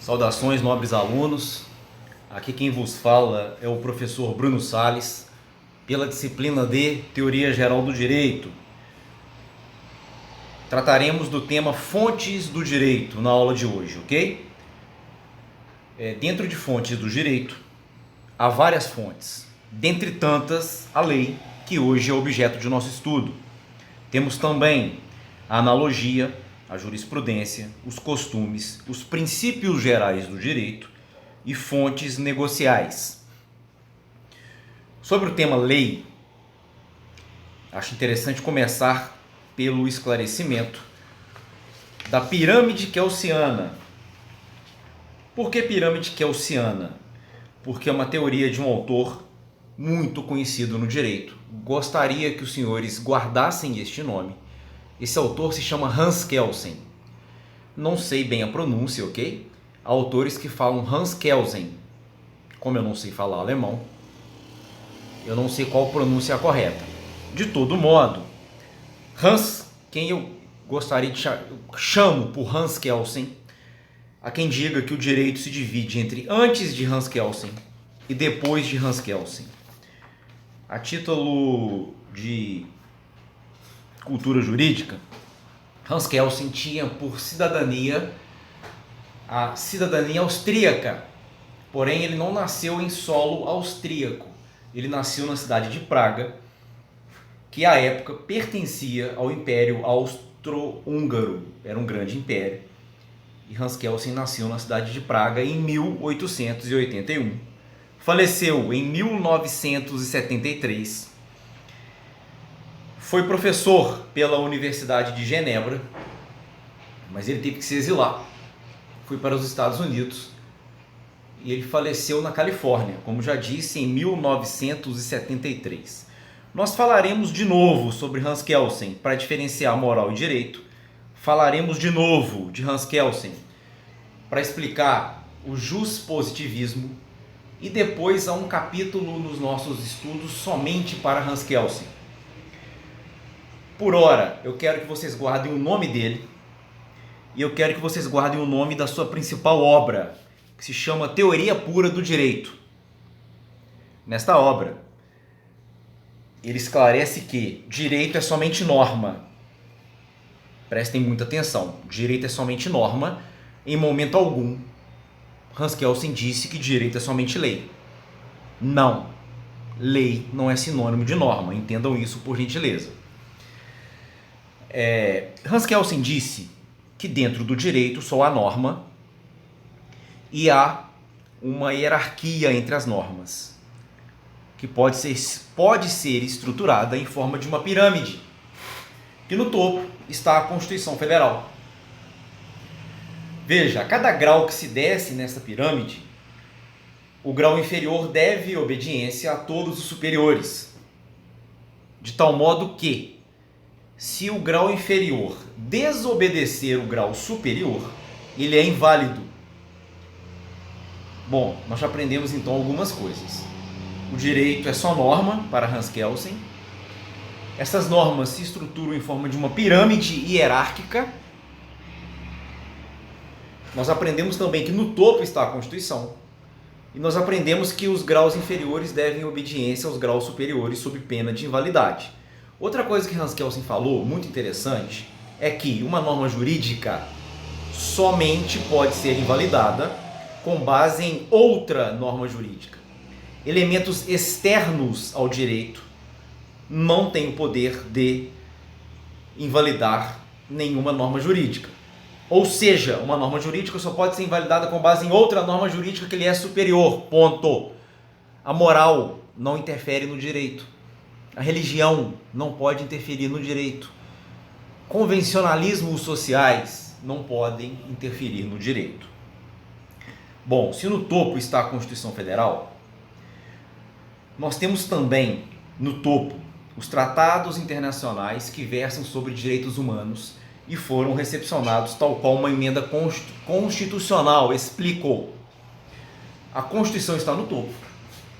Saudações, nobres alunos. Aqui quem vos fala é o professor Bruno Salles, pela disciplina de Teoria Geral do Direito. Trataremos do tema Fontes do Direito na aula de hoje, ok? Dentro de fontes do direito, há várias fontes, dentre tantas a lei, que hoje é objeto de nosso estudo. Temos também a analogia, a jurisprudência, os costumes, os princípios gerais do direito e fontes negociais. Sobre o tema lei, acho interessante começar pelo esclarecimento da pirâmide kelsiana. Por que pirâmide kelsiana? Porque é uma teoria de um autor muito conhecido no direito. Gostaria que os senhores guardassem este nome. Esse autor se chama Hans Kelsen. Não sei bem a pronúncia, ok? Há autores que falam Hans Kelsen. Como eu não sei falar alemão, eu não sei qual pronúncia é a correta. De todo modo, Hans, quem eu gostaria de chamo por Hans Kelsen, há quem diga que o direito se divide entre antes de Hans Kelsen e depois de Hans Kelsen. A título de cultura jurídica, Hans Kelsen tinha por cidadania a cidadania austríaca, porém ele não nasceu em solo austríaco, ele nasceu na cidade de Praga, que à época pertencia ao Império Austro-Húngaro, era um grande império, e Hans Kelsen nasceu na cidade de Praga em 1881, faleceu em 1973, foi professor pela Universidade de Genebra, mas ele teve que se exilar. Foi para os Estados Unidos e ele faleceu na Califórnia, como já disse, em 1973. Nós falaremos de novo sobre Hans Kelsen para diferenciar moral e direito. Falaremos de novo de Hans Kelsen para explicar o juspositivismo e depois há um capítulo nos nossos estudos somente para Hans Kelsen. Por ora, eu quero que vocês guardem o nome dele e eu quero que vocês guardem o nome da sua principal obra, que se chama Teoria Pura do Direito. Nesta obra, ele esclarece que direito é somente norma. Prestem muita atenção, direito é somente norma, em momento algum. Hans Kelsen disse que direito é somente lei. Não, lei não é sinônimo de norma, entendam isso por gentileza. Hans Kelsen disse que dentro do direito só há norma e há uma hierarquia entre as normas, que pode ser estruturada em forma de uma pirâmide, que no topo está a Constituição Federal. Veja, a cada grau que se desce nessa pirâmide, o grau inferior deve obediência a todos os superiores, de tal modo que, se o grau inferior desobedecer o grau superior, ele é inválido. Bom, nós já aprendemos então algumas coisas. O direito é só norma para Hans Kelsen. Essas normas se estruturam em forma de uma pirâmide hierárquica. Nós aprendemos também que no topo está a Constituição. E nós aprendemos que os graus inferiores devem obediência aos graus superiores sob pena de invalidade. Outra coisa que Hans Kelsen falou, muito interessante, é que uma norma jurídica somente pode ser invalidada com base em outra norma jurídica. Elementos externos ao direito não têm o poder de invalidar nenhuma norma jurídica. Ou seja, uma norma jurídica só pode ser invalidada com base em outra norma jurídica que lhe é superior, ponto. A moral não interfere no direito. A religião não pode interferir no direito. Convencionalismos sociais não podem interferir no direito. Bom, se no topo está a Constituição Federal, nós temos também no topo os tratados internacionais que versam sobre direitos humanos e foram recepcionados tal qual uma emenda constitucional explicou. A Constituição está no topo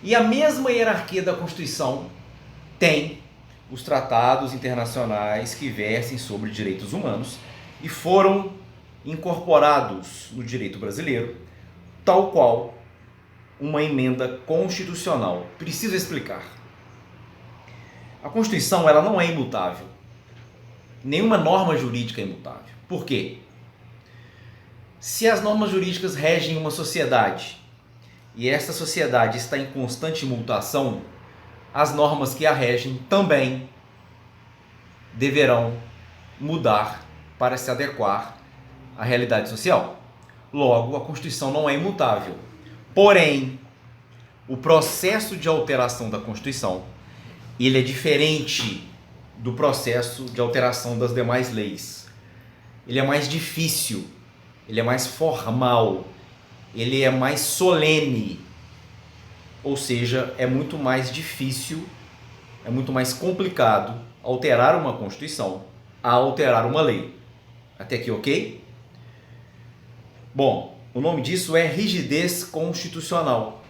e a mesma hierarquia da Constituição tem os tratados internacionais que versem sobre direitos humanos e foram incorporados no direito brasileiro tal qual uma emenda constitucional. Preciso explicar. A Constituição ela não é imutável. Nenhuma norma jurídica é imutável. Por quê? Se as normas jurídicas regem uma sociedade e essa sociedade está em constante mutação, as normas que a regem também deverão mudar para se adequar à realidade social. Logo, a Constituição não é imutável. Porém, o processo de alteração da Constituição, ele é diferente do processo de alteração das demais leis. Ele é mais difícil, ele é mais formal, ele é mais solene. Ou seja, é muito mais difícil, é muito mais complicado alterar uma Constituição a alterar uma lei. Até aqui, ok? Bom, o nome disso é rigidez constitucional.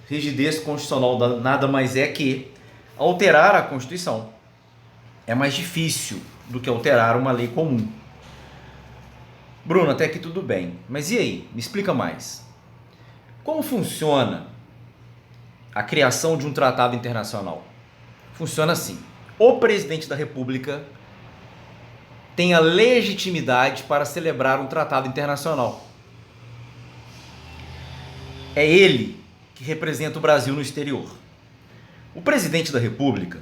Rigidez constitucional nada mais é que alterar a Constituição é mais difícil do que alterar uma lei comum. Bruno, até aqui tudo bem. Mas e aí? Me explica mais. Como funciona a criação de um tratado internacional? Funciona assim. O presidente da República tem a legitimidade para celebrar um tratado internacional. É ele que representa o Brasil no exterior. O presidente da República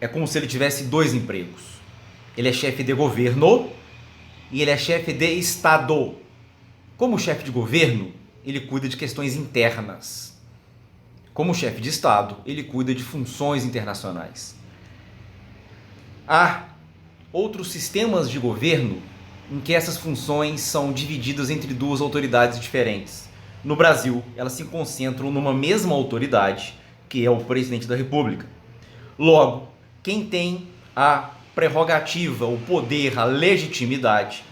é como se ele tivesse dois empregos. Ele é chefe de governo e ele é chefe de Estado. Como chefe de governo, ele cuida de questões internas. Como chefe de Estado, ele cuida de funções internacionais. Há outros sistemas de governo em que essas funções são divididas entre duas autoridades diferentes. No Brasil, elas se concentram numa mesma autoridade, que é o presidente da República. Logo, quem tem a prerrogativa, o poder, a legitimidade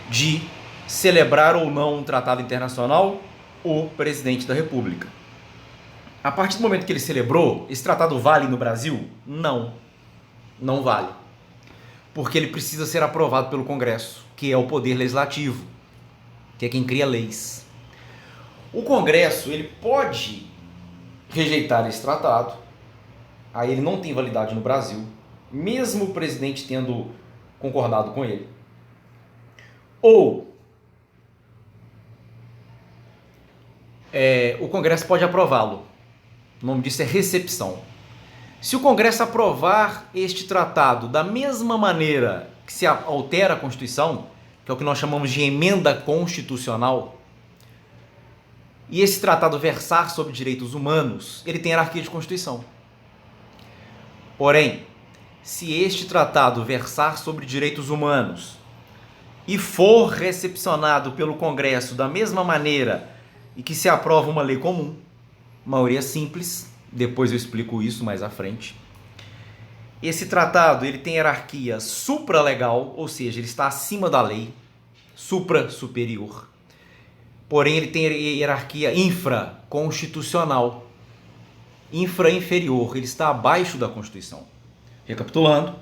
de celebrar ou não um tratado internacional? O presidente da República. A partir do momento que ele celebrou, esse tratado vale no Brasil? Não, não vale. Porque ele precisa ser aprovado pelo Congresso, que é o poder legislativo, que é quem cria leis. O Congresso, ele pode rejeitar esse tratado, aí ele não tem validade no Brasil, mesmo o presidente tendo concordado com ele. Ou o Congresso pode aprová-lo. O nome disso é recepção. Se o Congresso aprovar este tratado da mesma maneira que se altera a Constituição, que é o que nós chamamos de emenda constitucional, e esse tratado versar sobre direitos humanos, ele tem hierarquia de Constituição. Porém, se este tratado versar sobre direitos humanos e for recepcionado pelo Congresso da mesma maneira e que se aprova uma lei comum, maioria simples, depois eu explico isso mais à frente, esse tratado ele tem hierarquia supralegal, ou seja, ele está acima da lei, supra-superior. Porém, ele tem hierarquia infraconstitucional, infra-inferior, ele está abaixo da Constituição. Recapitulando,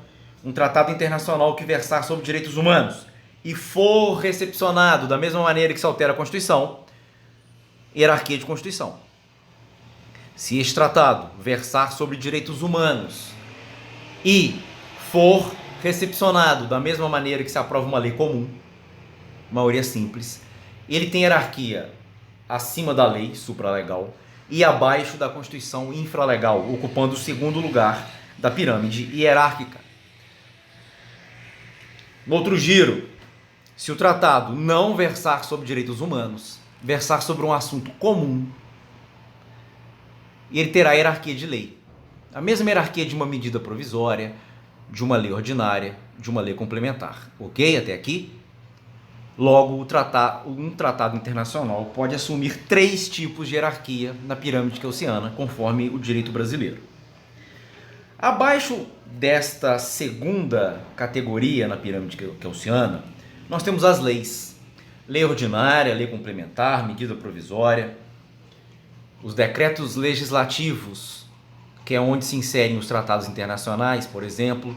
um tratado internacional que versar sobre direitos humanos e for recepcionado da mesma maneira que se altera a Constituição, hierarquia de Constituição. Se este tratado versar sobre direitos humanos e for recepcionado da mesma maneira que se aprova uma lei comum, maioria simples, ele tem hierarquia acima da lei supralegal e abaixo da Constituição infralegal, ocupando o segundo lugar da pirâmide hierárquica. No outro giro, se o tratado não versar sobre direitos humanos, versar sobre um assunto comum, ele terá hierarquia de lei. A mesma hierarquia de uma medida provisória, de uma lei ordinária, de uma lei complementar. Ok? Até aqui? Logo, um tratado internacional pode assumir 3 tipos de hierarquia na pirâmide kelseyana, conforme o direito brasileiro. Abaixo desta segunda categoria na pirâmide kelseyana, nós temos as leis. Lei ordinária, lei complementar, medida provisória, os decretos legislativos, que é onde se inserem os tratados internacionais, por exemplo.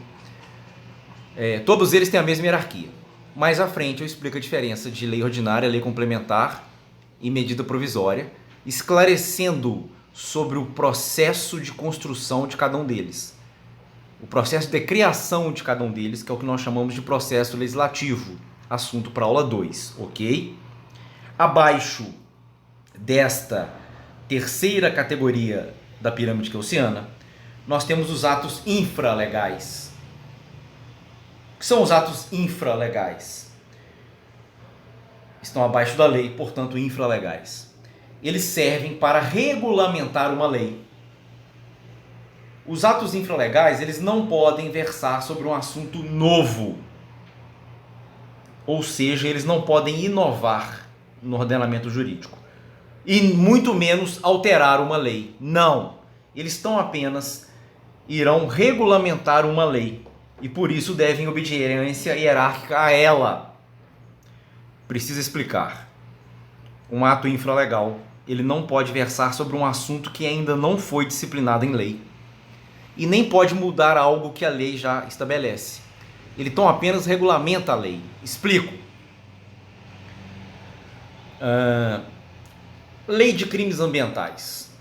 Todos eles têm a mesma hierarquia. Mais à frente eu explico a diferença de lei ordinária, lei complementar e medida provisória, esclarecendo sobre o processo de construção de cada um deles. O processo de criação de cada um deles, que é o que nós chamamos de processo legislativo. Assunto para aula 2, ok? Abaixo desta terceira categoria da pirâmide gaussiana, nós temos os atos infralegais. O que são os atos infralegais? Estão abaixo da lei, portanto infralegais. Eles servem para regulamentar uma lei. Os atos infralegais, eles não podem versar sobre um assunto novo. Ou seja, eles não podem inovar no ordenamento jurídico. E muito menos alterar uma lei. Não. Eles irão regulamentar uma lei. E por isso devem obediência hierárquica a ela. Precisa explicar. Um ato infralegal, ele não pode versar sobre um assunto que ainda não foi disciplinado em lei. E nem pode mudar algo que a lei já estabelece. Ele então apenas regulamenta a lei. Explico. Lei de crimes ambientais.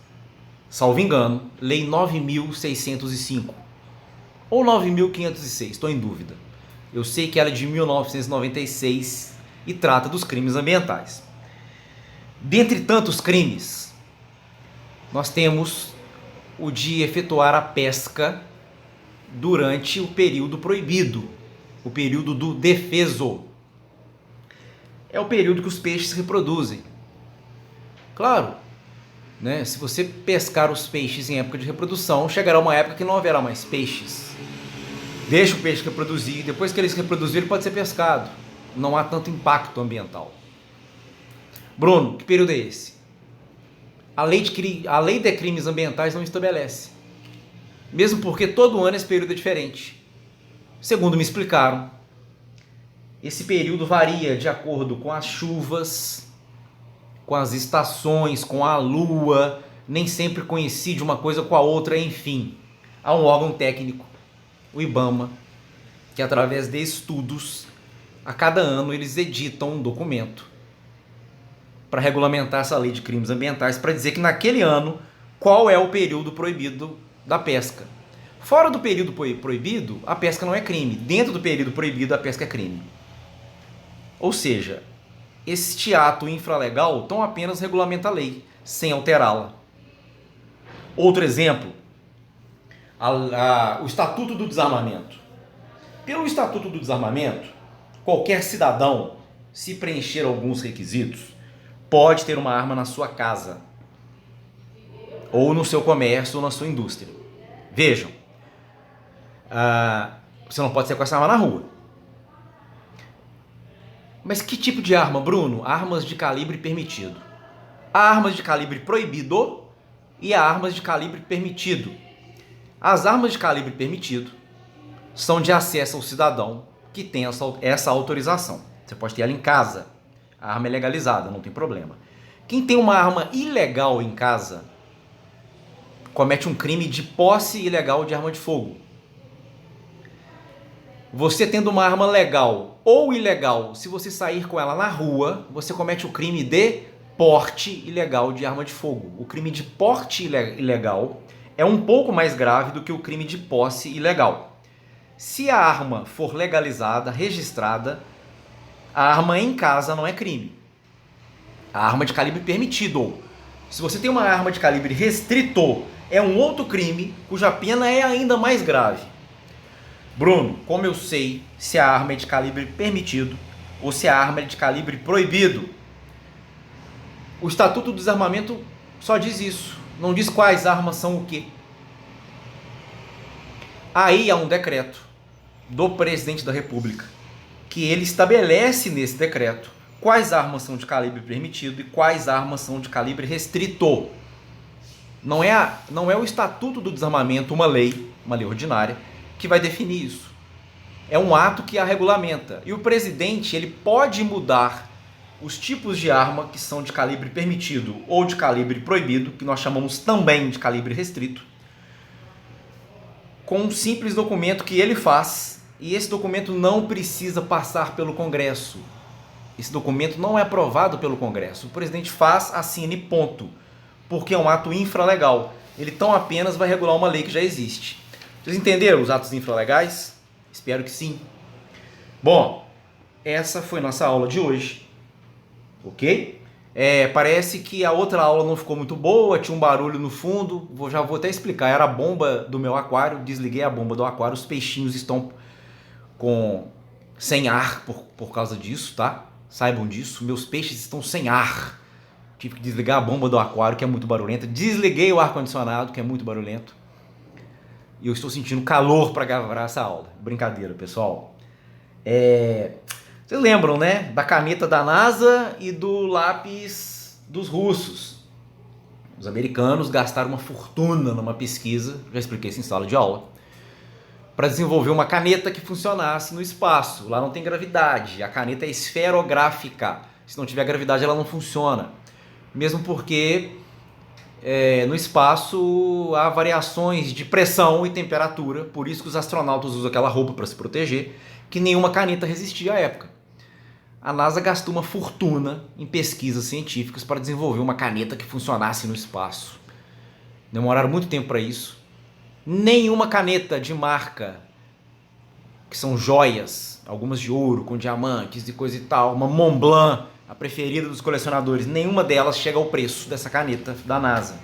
Salvo engano, Lei 9.605 ou 9.506, estou em dúvida. Eu sei que ela é de 1996 e trata dos crimes ambientais. Dentre tantos crimes, nós temos o de efetuar a pesca durante o período proibido, o período do defeso. É o período que os peixes se reproduzem. Claro, né? Se você pescar os peixes em época de reprodução, chegará uma época que não haverá mais peixes. Deixa o peixe reproduzir, depois que ele se reproduzir, ele pode ser pescado. Não há tanto impacto ambiental. Bruno, que período é esse? A lei de crimes ambientais não estabelece. Mesmo porque todo ano esse período é diferente. Segundo me explicaram, esse período varia de acordo com as chuvas, com as estações, com a lua, nem sempre coincide uma coisa com a outra, enfim. Há um órgão técnico, o IBAMA, que através de estudos, a cada ano eles editam um documento para regulamentar essa lei de crimes ambientais, para dizer que naquele ano, qual é o período proibido da pesca. Fora do período proibido, a pesca não é crime. Dentro do período proibido, a pesca é crime. Ou seja, este ato infralegal tão apenas regulamenta a lei, sem alterá-la. Outro exemplo, o Estatuto do Desarmamento. Pelo Estatuto do Desarmamento, qualquer cidadão, se preencher alguns requisitos, pode ter uma arma na sua casa, ou no seu comércio, ou na sua indústria. Vejam, você não pode sequestrar arma na rua. Mas que tipo de arma, Bruno? Armas de calibre permitido. Há armas de calibre proibido e há armas de calibre permitido. As armas de calibre permitido são de acesso ao cidadão que tem essa autorização. Você pode ter ela em casa. A arma é legalizada, não tem problema. Quem tem uma arma ilegal em casa comete um crime de posse ilegal de arma de fogo. Você tendo uma arma legal ou ilegal, se você sair com ela na rua, você comete o crime de porte ilegal de arma de fogo. O crime de porte ilegal é um pouco mais grave do que o crime de posse ilegal. Se a arma for legalizada, registrada, a arma em casa não é crime. A arma de calibre permitido. Se você tem uma arma de calibre restrito, é um outro crime cuja pena é ainda mais grave. Bruno, como eu sei se a arma é de calibre permitido ou se a arma é de calibre proibido? O Estatuto do Desarmamento só diz isso. Não diz quais armas são o quê. Aí há um decreto do presidente da República que ele estabelece nesse decreto quais armas são de calibre permitido e quais armas são de calibre restrito. Não é o Estatuto do Desarmamento, uma lei ordinária, que vai definir isso. É um ato que a regulamenta. E o presidente ele pode mudar os tipos de arma que são de calibre permitido ou de calibre proibido, que nós chamamos também de calibre restrito, com um simples documento que ele faz E esse documento não precisa passar pelo Congresso. Esse documento não é aprovado pelo Congresso. O presidente faz, assina e ponto. Porque é um ato infralegal. Ele tão apenas vai regular uma lei que já existe. Vocês entenderam os atos infralegais? Espero que sim. Bom, essa foi nossa aula de hoje. Ok? Parece que a outra aula não ficou muito boa, tinha um barulho no fundo. Já vou até explicar. Era a bomba do meu aquário. Desliguei a bomba do aquário. Os peixinhos estão sem ar por causa disso, tá? Saibam disso, meus peixes estão sem ar. Tive que desligar a bomba do aquário, que é muito barulhenta. Desliguei o ar-condicionado, que é muito barulhento. E eu estou sentindo calor para gravar essa aula. Brincadeira, pessoal. Vocês lembram, né? Da caneta da NASA e do lápis dos russos. Os americanos gastaram uma fortuna numa pesquisa, já expliquei isso em sala de aula, para desenvolver uma caneta que funcionasse no espaço. Lá não tem gravidade, a caneta é esferográfica. Se não tiver gravidade, ela não funciona. Mesmo porque no espaço há variações de pressão e temperatura, por isso que os astronautas usam aquela roupa para se proteger, que nenhuma caneta resistia à época. A NASA gastou uma fortuna em pesquisas científicas para desenvolver uma caneta que funcionasse no espaço. Demoraram muito tempo para isso. Nenhuma caneta de marca, que são joias, algumas de ouro com diamantes e coisa e tal, uma Montblanc, a preferida dos colecionadores, nenhuma delas chega ao preço dessa caneta da NASA.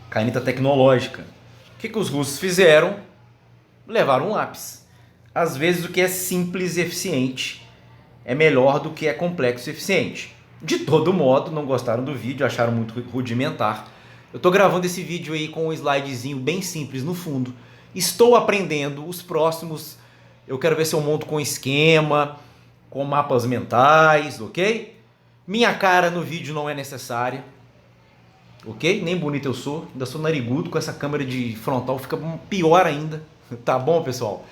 Caneta tecnológica. O que os russos fizeram? Levaram um lápis. Às vezes o que é simples e eficiente é melhor do que é complexo e eficiente. De todo modo, não gostaram do vídeo, acharam muito rudimentar. Eu estou gravando esse vídeo aí com um slidezinho bem simples no fundo. Estou aprendendo os próximos. Eu quero ver se eu monto com esquema, com mapas mentais, ok? Minha cara no vídeo não é necessária, ok? Nem bonito eu sou, ainda sou narigudo, com essa câmera de frontal fica pior ainda, tá bom, pessoal?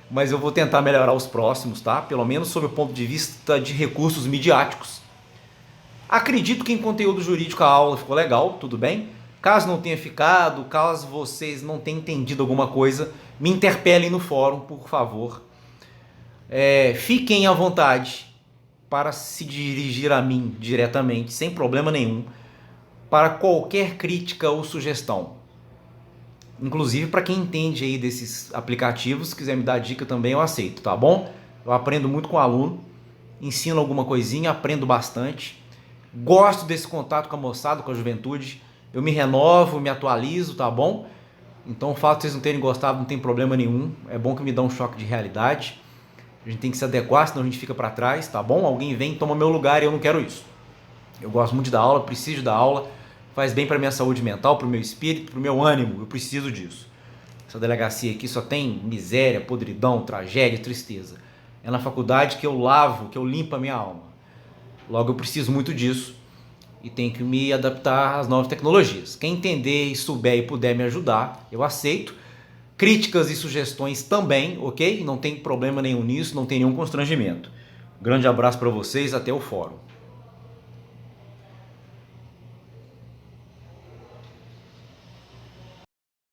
Mas eu vou tentar melhorar os próximos, tá? Pelo menos sob o ponto de vista de recursos midiáticos. Acredito que em conteúdo jurídico a aula ficou legal, tudo bem? Caso não tenha ficado, caso vocês não tenham entendido alguma coisa, me interpelem no fórum, por favor. Fiquem à vontade para se dirigir a mim diretamente, sem problema nenhum, para qualquer crítica ou sugestão. Inclusive para quem entende aí desses aplicativos, se quiser me dar dica também, eu aceito, tá bom? Eu aprendo muito com o aluno, ensino alguma coisinha, aprendo bastante. Gosto desse contato com a moçada, com a juventude. Eu me renovo, me atualizo, tá bom? Então o fato de vocês não terem gostado não tem problema nenhum. É bom que me dá um choque de realidade. A gente tem que se adequar, senão a gente fica para trás, tá bom? Alguém vem e toma meu lugar e eu não quero isso. Eu gosto muito da aula, preciso da aula. Faz bem para minha saúde mental, para o meu espírito, para o meu ânimo. Eu preciso disso. Essa delegacia aqui só tem miséria, podridão, tragédia, tristeza. É na faculdade que eu lavo, que eu limpo a minha alma. Logo eu preciso muito disso e tenho que me adaptar às novas tecnologias. Quem entender e souber e puder me ajudar, eu aceito. Críticas e sugestões também, ok? Não tem problema nenhum nisso, não tem nenhum constrangimento. Grande abraço para vocês, até o fórum.